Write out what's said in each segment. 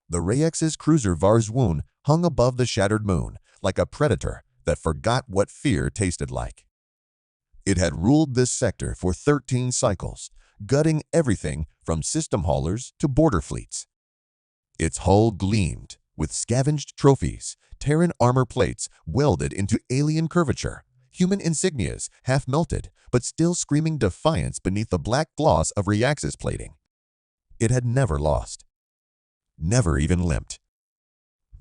The Rayex's cruiser Varzwoon hung above the shattered moon like a predator that forgot what fear tasted like. It had ruled this sector for 13 cycles, gutting everything from system haulers to border fleets. Its hull gleamed with scavenged trophies, Terran armor plates welded into alien curvature, human insignias half melted but still screaming defiance beneath the black gloss of Ryax's plating. It had never lost, never even limped.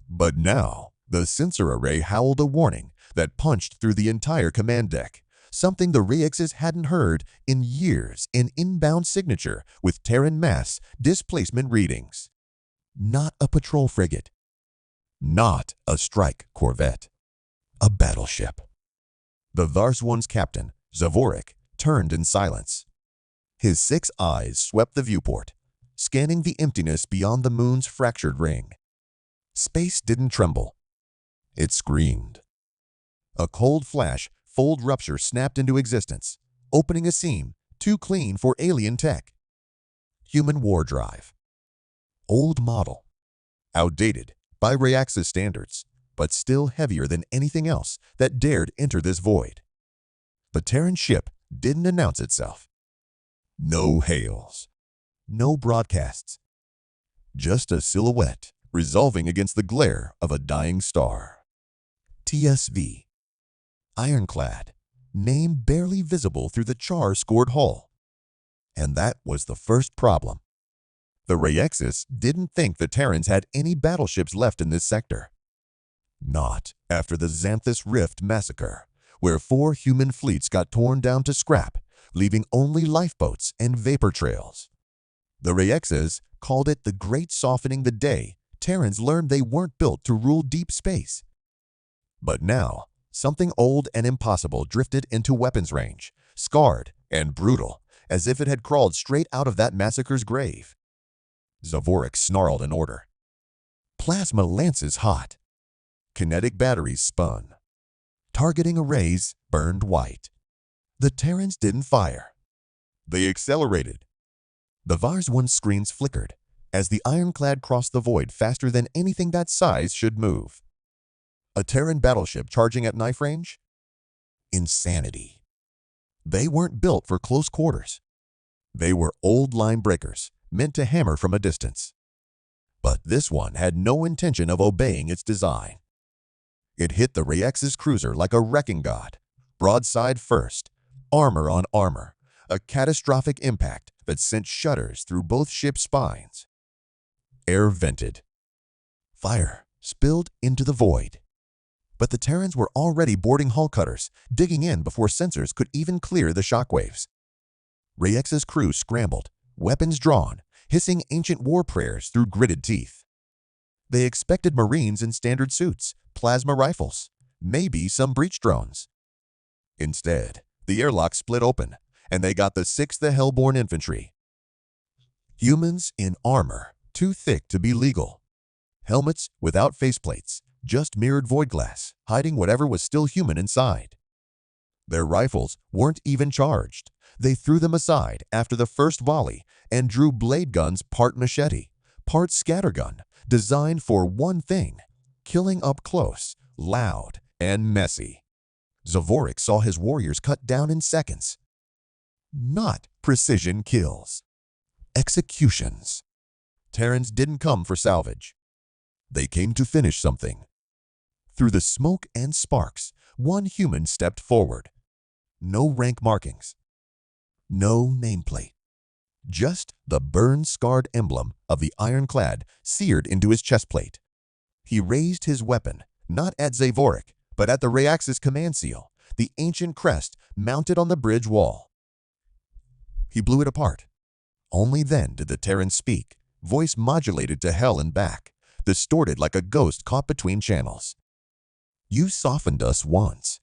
But now, the sensor array howled a warning that punched through the entire command deck, something the Ryaxes hadn't heard in years, an inbound signature with Terran mass displacement readings. Not a patrol frigate. Not a strike corvette. A battleship. The Varzwoon's captain, Zavorik, turned in silence. His 6 eyes swept the viewport, scanning the emptiness beyond the moon's fractured ring. Space didn't tremble. It screamed. A cold flash, fold rupture snapped into existence, opening a seam too clean for alien tech. Human war drive. Old model. Outdated by Ryax's standards, but still heavier than anything else that dared enter this void. The Terran ship didn't announce itself. No hails. No broadcasts. Just a silhouette resolving against the glare of a dying star. TSV. Ironclad. Name barely visible through the char-scored hull. And that was the first problem. The Ryaxes didn't think the Terrans had any battleships left in this sector. Not after the Xanthus Rift massacre, where 4 human fleets got torn down to scrap, leaving only lifeboats and vapor trails. The Ryaxes called it the Great Softening the day Terrans learned they weren't built to rule deep space. But now, something old and impossible drifted into weapons range, scarred and brutal, as if it had crawled straight out of that massacre's grave. Zavorik snarled an order. Plasma lances hot. Kinetic batteries spun. Targeting arrays burned white. The Terrans didn't fire. They accelerated. The Varzwoon screens flickered as the ironclad crossed the void faster than anything that size should move. A Terran battleship charging at knife range? Insanity. They weren't built for close quarters. They were old line breakers, meant to hammer from a distance. But this one had no intention of obeying its design. It hit the Ryax's cruiser like a wrecking god, broadside first, armor on armor, a catastrophic impact that sent shudders through both ship spines. Air vented. Fire spilled into the void. But the Terrans were already boarding hull cutters, digging in before sensors could even clear the shockwaves. Ryax's crew scrambled, weapons drawn, hissing ancient war prayers through gritted teeth. They expected Marines in standard suits, plasma rifles, maybe some breach drones. Instead, the airlock split open, and they got the 6th the Hellborn Infantry. Humans in armor, too thick to be legal. Helmets without faceplates, just mirrored void glass, hiding whatever was still human inside. Their rifles weren't even charged. They threw them aside after the first volley and drew blade guns part machete, part scattergun, designed for one thing: killing up close, loud, and messy. Zavorik saw his warriors cut down in seconds. Not precision kills. Executions. Terrans didn't come for salvage. They came to finish something. Through the smoke and sparks, one human stepped forward. No rank markings. No nameplate. Just the burn-scarred emblem of the ironclad seared into his chestplate. He raised his weapon, not at Zavorik, but at the Ryax's command seal, the ancient crest mounted on the bridge wall. He blew it apart. Only then did the Terran speak, voice modulated to hell and back, distorted like a ghost caught between channels. You softened us once.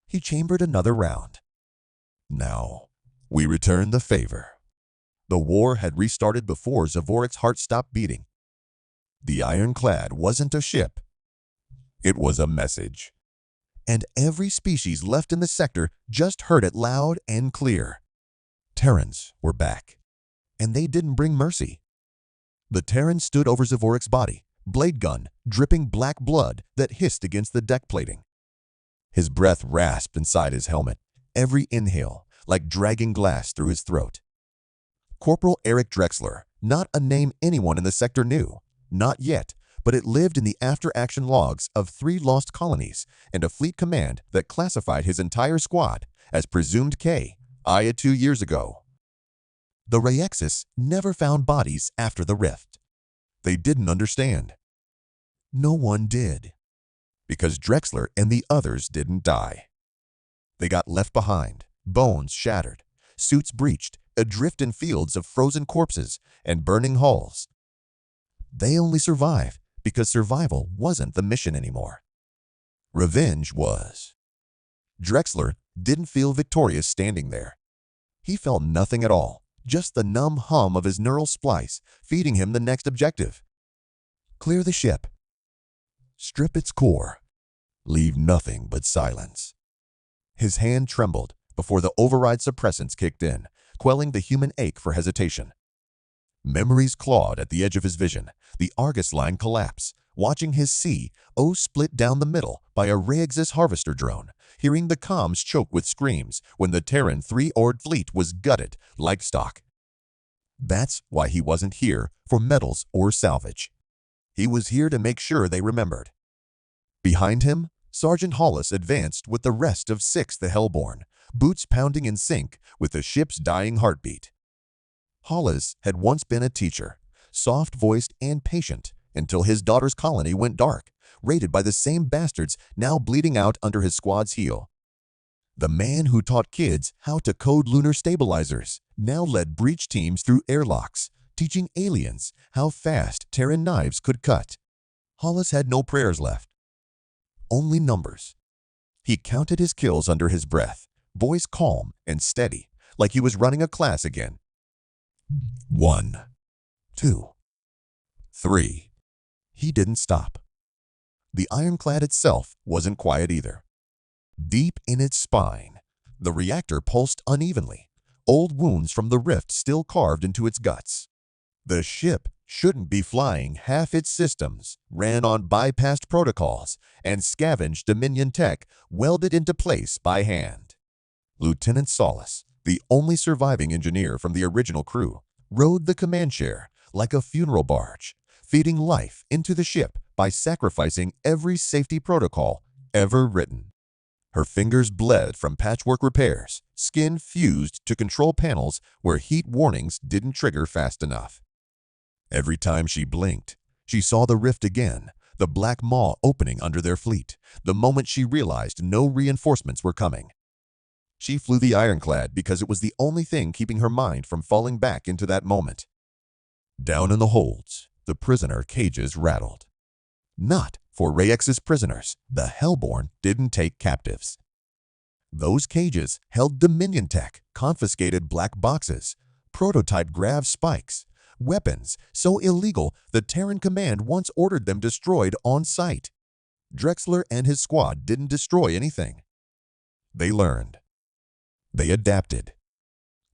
He chambered another round. Now, we return the favor. The war had restarted before Zavorik's heart stopped beating. The ironclad wasn't a ship. It was a message. And every species left in the sector just heard it loud and clear. Terrans were back. And they didn't bring mercy. The Terran stood over Zvorik's body, blade gun dripping black blood that hissed against the deck plating. His breath rasped inside his helmet, every inhale like dragging glass through his throat. Corporal Eric Drexler, not a name anyone in the sector knew. Not yet, but it lived in the after-action logs of 3 lost colonies and a fleet command that classified his entire squad as presumed K, Aya 2 years ago. The Rayexis never found bodies after the rift. They didn't understand. No one did. Because Drexler and the others didn't die. They got left behind, bones shattered, suits breached, adrift in fields of frozen corpses and burning hulls. They only survived because survival wasn't the mission anymore. Revenge was. Drexler didn't feel victorious standing there. He felt nothing at all, just the numb hum of his neural splice feeding him the next objective. Clear the ship. Strip its core. Leave nothing but silence. His hand trembled before the override suppressants kicked in, quelling the human ache for hesitation. Memories clawed at the edge of his vision, the Argus line collapse, watching his CO split down the middle by a Rayexis harvester drone, hearing the comms choke with screams when the Terran 3-oared fleet was gutted like stock. That's why he wasn't here for medals or salvage. He was here to make sure they remembered. Behind him, Sergeant Hollis advanced with the rest of 6th the Hellborn, boots pounding in sync with the ship's dying heartbeat. Hollis had once been a teacher, soft-voiced and patient, until his daughter's colony went dark, raided by the same bastards now bleeding out under his squad's heel. The man who taught kids how to code lunar stabilizers now led breach teams through airlocks, teaching aliens how fast Terran knives could cut. Hollis had no prayers left, only numbers. He counted his kills under his breath, voice calm and steady, like he was running a class again. 1, 2, 3. He didn't stop. The ironclad itself wasn't quiet either. Deep in its spine, the reactor pulsed unevenly, old wounds from the rift still carved into its guts. The ship shouldn't be flying half its systems, ran on bypassed protocols, and scavenged Dominion tech welded into place by hand. Lieutenant Solis, the only surviving engineer from the original crew, rode the command chair like a funeral barge, feeding life into the ship by sacrificing every safety protocol ever written. Her fingers bled from patchwork repairs, skin fused to control panels where heat warnings didn't trigger fast enough. Every time she blinked, she saw the rift again, the black maw opening under their fleet, the moment she realized no reinforcements were coming. She flew the ironclad because it was the only thing keeping her mind from falling back into that moment. Down in the holds, the prisoner cages rattled. Not for Rayex's prisoners. The Hellborn didn't take captives. Those cages held Dominion tech, confiscated black boxes, prototype grav spikes, weapons so illegal the Terran command once ordered them destroyed on sight. Drexler and his squad didn't destroy anything. They learned. They adapted.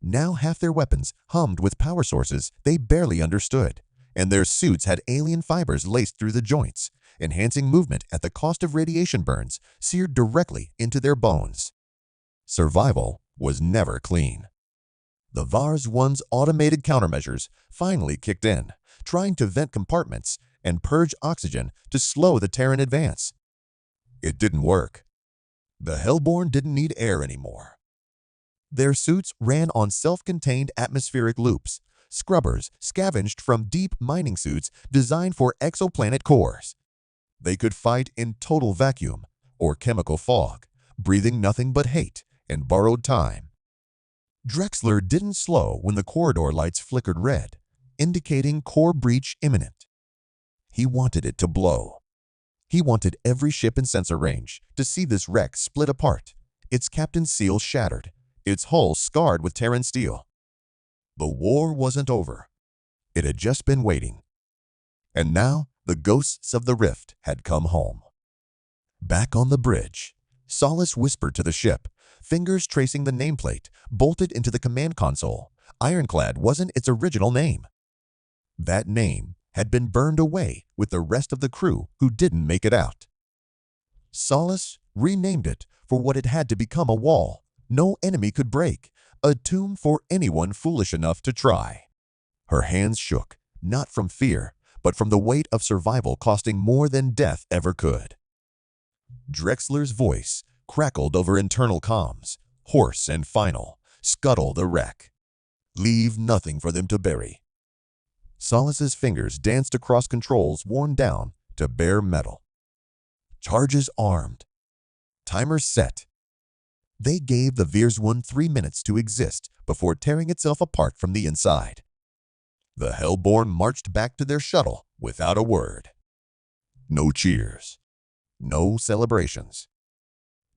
Now half their weapons hummed with power sources they barely understood, and their suits had alien fibers laced through the joints, enhancing movement at the cost of radiation burns seared directly into their bones. Survival was never clean. The Vars 1's automated countermeasures finally kicked in, trying to vent compartments and purge oxygen to slow the Terran advance. It didn't work. The Hellborn didn't need air anymore. Their suits ran on self-contained atmospheric loops, scrubbers scavenged from deep mining suits designed for exoplanet cores. They could fight in total vacuum or chemical fog, breathing nothing but hate and borrowed time. Drexler didn't slow when the corridor lights flickered red, indicating core breach imminent. He wanted it to blow. He wanted every ship in sensor range to see this wreck split apart, its captain's seal shattered, its hull scarred with Terran steel. The war wasn't over. It had just been waiting. And now the ghosts of the rift had come home. Back on the bridge, Solis whispered to the ship, fingers tracing the nameplate bolted into the command console. Ironclad wasn't its original name. That name had been burned away with the rest of the crew who didn't make it out. Solace renamed it for what it had to become: a wall no enemy could break, a tomb for anyone foolish enough to try. Her hands shook, not from fear, but from the weight of survival costing more than death ever could. Drexler's voice crackled over internal comms, hoarse and final. Scuttle the wreck. Leave nothing for them to bury. Solace's fingers danced across controls worn down to bare metal. Charges armed. Timers set. They gave the Veerswun 3 minutes to exist before tearing itself apart from the inside. The Hellborn marched back to their shuttle without a word. No cheers. No celebrations.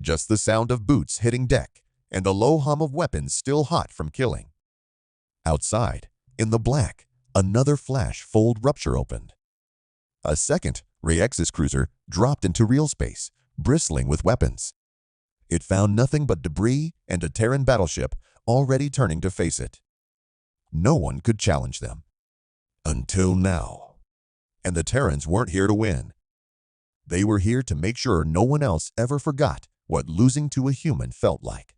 Just the sound of boots hitting deck and the low hum of weapons still hot from killing. Outside, in the black, another flash fold rupture opened. A second Rex's cruiser dropped into real space, bristling with weapons. It found nothing but debris and a Terran battleship already turning to face it. No one could challenge them. Until now. And the Terrans weren't here to win. They were here to make sure no one else ever forgot what losing to a human felt like.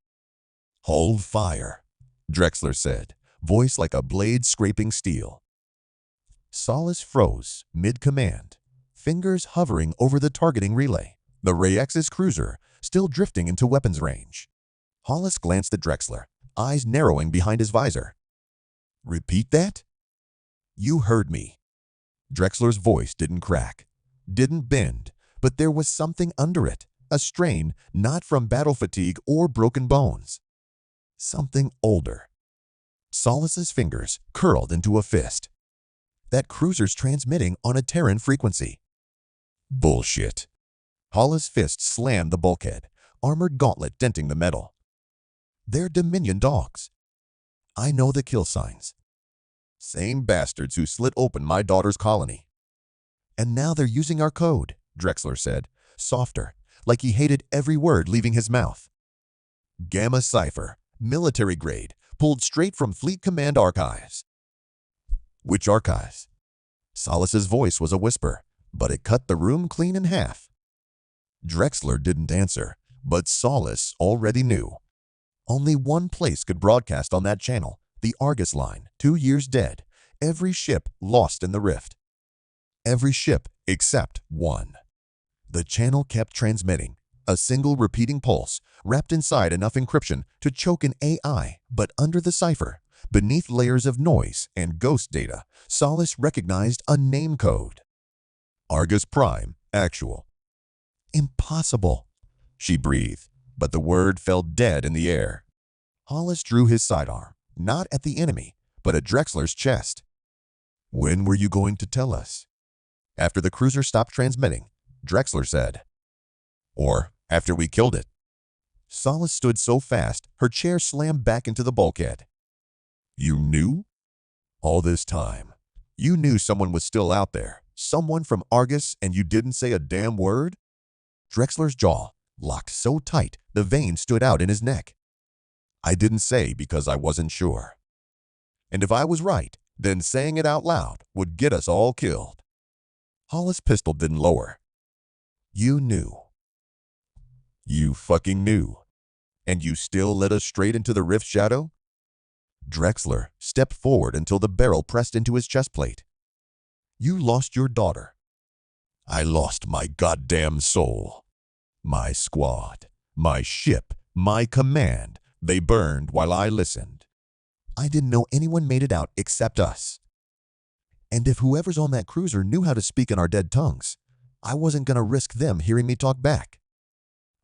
"Hold fire," Drexler said, voice like a blade scraping steel. Solace froze mid-command, fingers hovering over the targeting relay, the Rex's cruiser still drifting into weapons range. Hollis glanced at Drexler, eyes narrowing behind his visor. "Repeat that?" "You heard me." Drexler's voice didn't crack, didn't bend, but there was something under it, a strain not from battle fatigue or broken bones. Something older. Solace's fingers curled into a fist. That cruiser's transmitting on a Terran frequency. Bullshit. Hollis' fist slammed the bulkhead, armored gauntlet denting the metal. "They're Dominion dogs. I know the kill signs. Same bastards who slit open my daughter's colony. And now they're using our code," Drexler said, softer, like he hated every word leaving his mouth. "Gamma cipher, military grade, pulled straight from Fleet Command archives." "Which archives?" Solace's voice was a whisper, but it cut the room clean in half. Drexler didn't answer, but Solace already knew. Only one place could broadcast on that channel, the Argus line, 2 years dead, every ship lost in the rift. Every ship except one. The channel kept transmitting, a single repeating pulse, wrapped inside enough encryption to choke an AI, but under the cipher, beneath layers of noise and ghost data, Solace recognized a name code. Argus Prime, actual. "Impossible," she breathed, but the word fell dead in the air. Hollis drew his sidearm, not at the enemy, but at Drexler's chest. "When were you going to tell us?" After the cruiser stopped transmitting, Drexler said. "Or after we killed it." Solace stood so fast, her chair slammed back into the bulkhead. "You knew? All this time, you knew someone was still out there, someone from Argus, and you didn't say a damn word?" Drexler's jaw locked so tight the veins stood out in his neck. "I didn't say because I wasn't sure. And if I was right, then saying it out loud would get us all killed." Hollis' pistol didn't lower. "You knew. You fucking knew. And you still led us straight into the rift shadow?" Drexler stepped forward until the barrel pressed into his chest plate. "You lost your daughter. I lost my goddamn soul. My squad, my ship, my command, they burned while I listened. I didn't know anyone made it out except us. And if whoever's on that cruiser knew how to speak in our dead tongues, I wasn't going to risk them hearing me talk back."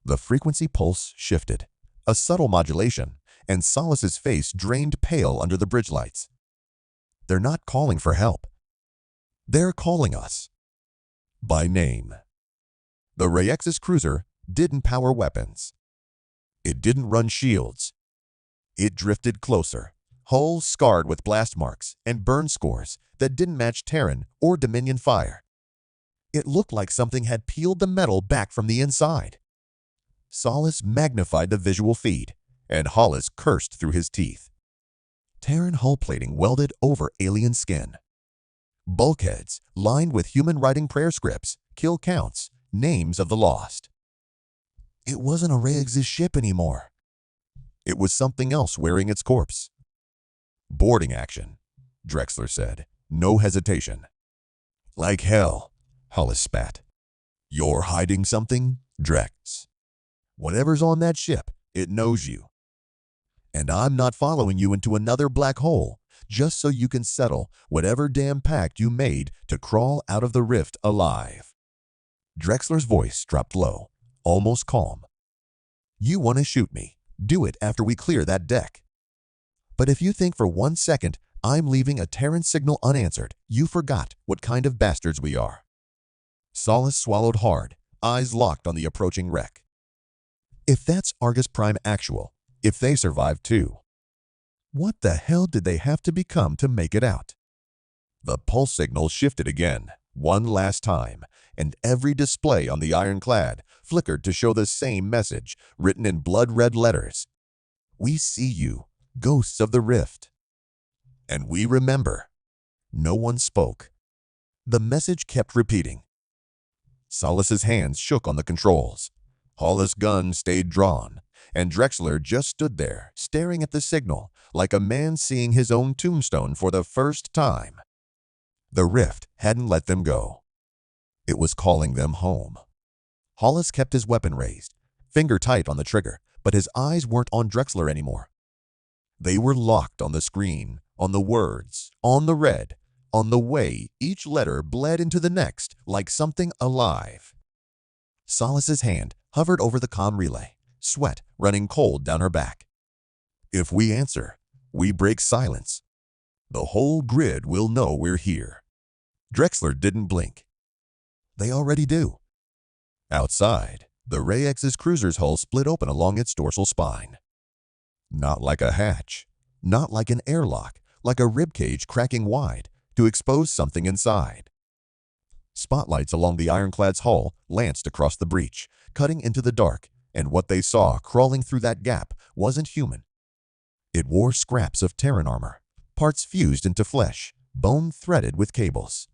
The frequency pulse shifted, a subtle modulation, and Solace's face drained pale under the bridge lights. "They're not calling for help. They're calling us. By name." The Rex's cruiser didn't power weapons. It didn't run shields. It drifted closer, hull scarred with blast marks and burn scores that didn't match Terran or Dominion fire. It looked like something had peeled the metal back from the inside. Solace magnified the visual feed, and Hollis cursed through his teeth. Terran hull plating welded over alien skin. Bulkheads lined with human writing prayer scripts, kill counts, names of the lost. It wasn't a Reyes' ship anymore. It was something else wearing its corpse. Boarding action, Drexler said. No hesitation. Like hell, Hollis spat. You're hiding something, Drex. Whatever's on that ship, it knows you. And I'm not following you into another black hole just so you can settle whatever damn pact you made to crawl out of the rift alive. Drexler's voice dropped low, almost calm. You want to shoot me? Do it after we clear that deck. But if you think for 1 second I'm leaving a Terran signal unanswered, you forgot what kind of bastards we are. Solace swallowed hard, eyes locked on the approaching wreck. If that's Argus Prime Actual, if they survived too, what the hell did they have to become to make it out? The pulse signal shifted again, one last time, and every display on the ironclad flickered to show the same message, written in blood-red letters. We see you, ghosts of the rift. And we remember. No one spoke. The message kept repeating. Solace's hands shook on the controls. Hollis' gun stayed drawn, and Drexler just stood there, staring at the signal, like a man seeing his own tombstone for the first time. The rift hadn't let them go. It was calling them home. Hollis kept his weapon raised, finger tight on the trigger, but his eyes weren't on Drexler anymore. They were locked on the screen, on the words, on the red, on the way each letter bled into the next like something alive. Solace's hand hovered over the comm relay, sweat running cold down her back. If we answer, we break silence. The whole grid will know we're here. Drexler didn't blink. They already do. Outside, the Reyes' cruiser's hull split open along its dorsal spine. Not like a hatch, not like an airlock, like a ribcage cracking wide to expose something inside. Spotlights along the ironclad's hull lanced across the breach, cutting into the dark, and what they saw crawling through that gap wasn't human. It wore scraps of Terran armor, parts fused into flesh, bone threaded with cables.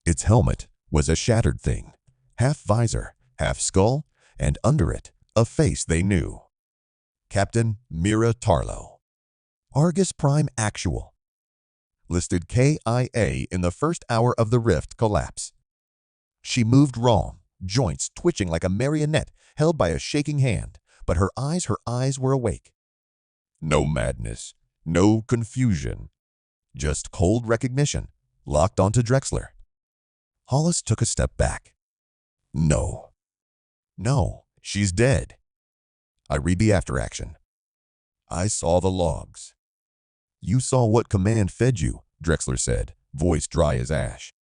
Its helmet was a shattered thing, half visor, half skull, and under it, a face they knew. Captain Mira Tarlo. Argus Prime Actual. Listed KIA in the first hour of the rift collapse. She moved wrong, joints twitching like a marionette held by a shaking hand, but her eyes were awake. No madness, no confusion, just cold recognition, locked onto Drexler. Hollis took a step back. No, she's dead. I read the after action. I saw the logs. You saw what command fed you, Drexler said, voice dry as ash.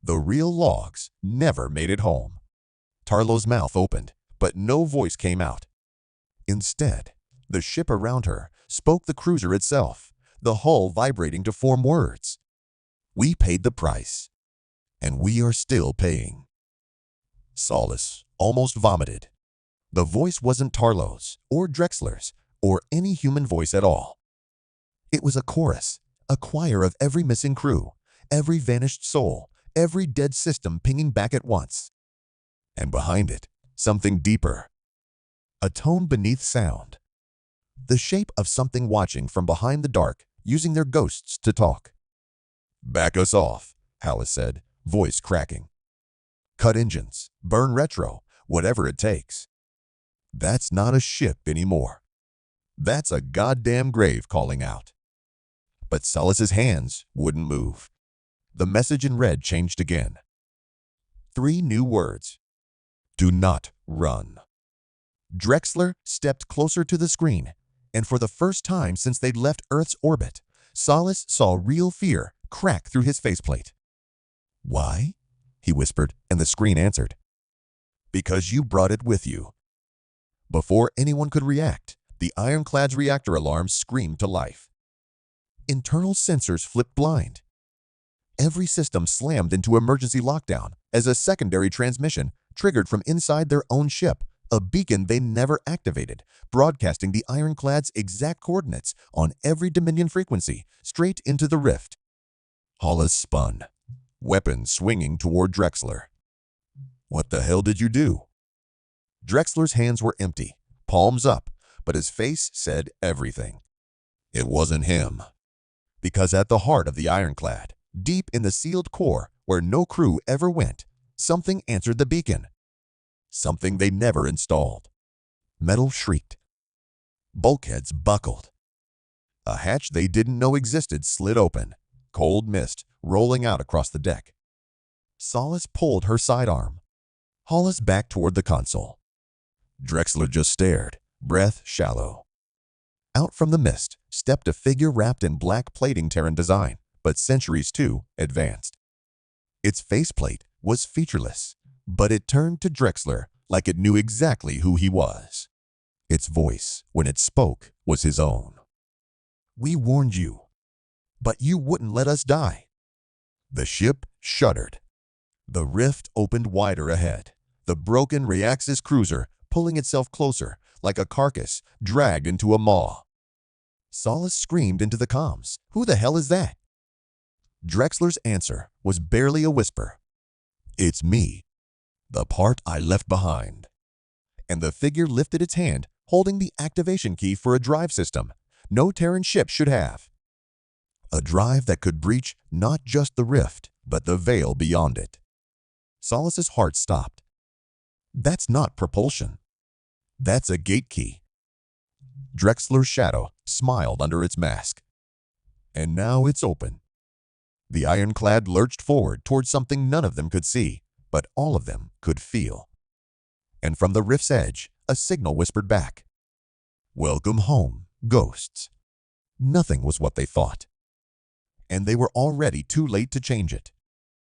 The real logs never made it home. Tarlo's mouth opened, but no voice came out. Instead, the ship around her spoke the cruiser itself, the hull vibrating to form words. We paid the price, and we are still paying. Solace almost vomited. The voice wasn't Tarlo's, or Drexler's, or any human voice at all. It was a chorus, a choir of every missing crew, every vanished soul, every dead system pinging back at once. And behind it, something deeper. A tone beneath sound. The shape of something watching from behind the dark, using their ghosts to talk. Back us off, Hollis said, voice cracking. Cut engines, burn retro, whatever it takes. That's not a ship anymore. That's a goddamn grave calling out. But Solace's hands wouldn't move. The message in red changed again. 3 new words. Do not run. Drexler stepped closer to the screen, and for the first time since they'd left Earth's orbit, Solace saw real fear crack through his faceplate. Why? He whispered, and the screen answered. Because you brought it with you. Before anyone could react, the ironclad's reactor alarm screamed to life. Internal sensors flipped blind. Every system slammed into emergency lockdown as a secondary transmission triggered from inside their own ship, a beacon they never activated, broadcasting the ironclad's exact coordinates on every Dominion frequency straight into the rift. Hollis spun, weapon swinging toward Drexler. "What the hell did you do?" Drexler's hands were empty, palms up, but his face said everything. It wasn't him. Because at the heart of the ironclad, deep in the sealed core where no crew ever went, something answered the beacon. Something they never installed. Metal shrieked. Bulkheads buckled. A hatch they didn't know existed slid open, cold mist rolling out across the deck. Solace pulled her sidearm. Hollis backed toward the console. Drexler just stared, breath shallow. Out from the mist stepped a figure wrapped in black plating Terran design, but centuries too advanced. Its faceplate was featureless, but it turned to Drexler like it knew exactly who he was. Its voice, when it spoke, was his own. "We warned you, but you wouldn't let us die." The ship shuddered. The rift opened wider ahead, the broken Reaxis cruiser pulling itself closer like a carcass dragged into a maw. Solace screamed into the comms, "Who the hell is that?" Drexler's answer was barely a whisper. "It's me, the part I left behind." And the figure lifted its hand, holding the activation key for a drive system no Terran ship should have. A drive that could breach not just the rift, but the veil beyond it. Solace's heart stopped. That's not propulsion. That's a gate key. Drexler's shadow smiled under its mask. And now it's open. The ironclad lurched forward towards something none of them could see, but all of them could feel. And from the rift's edge, a signal whispered back. "Welcome home, ghosts." Nothing was what they thought. And they were already too late to change it.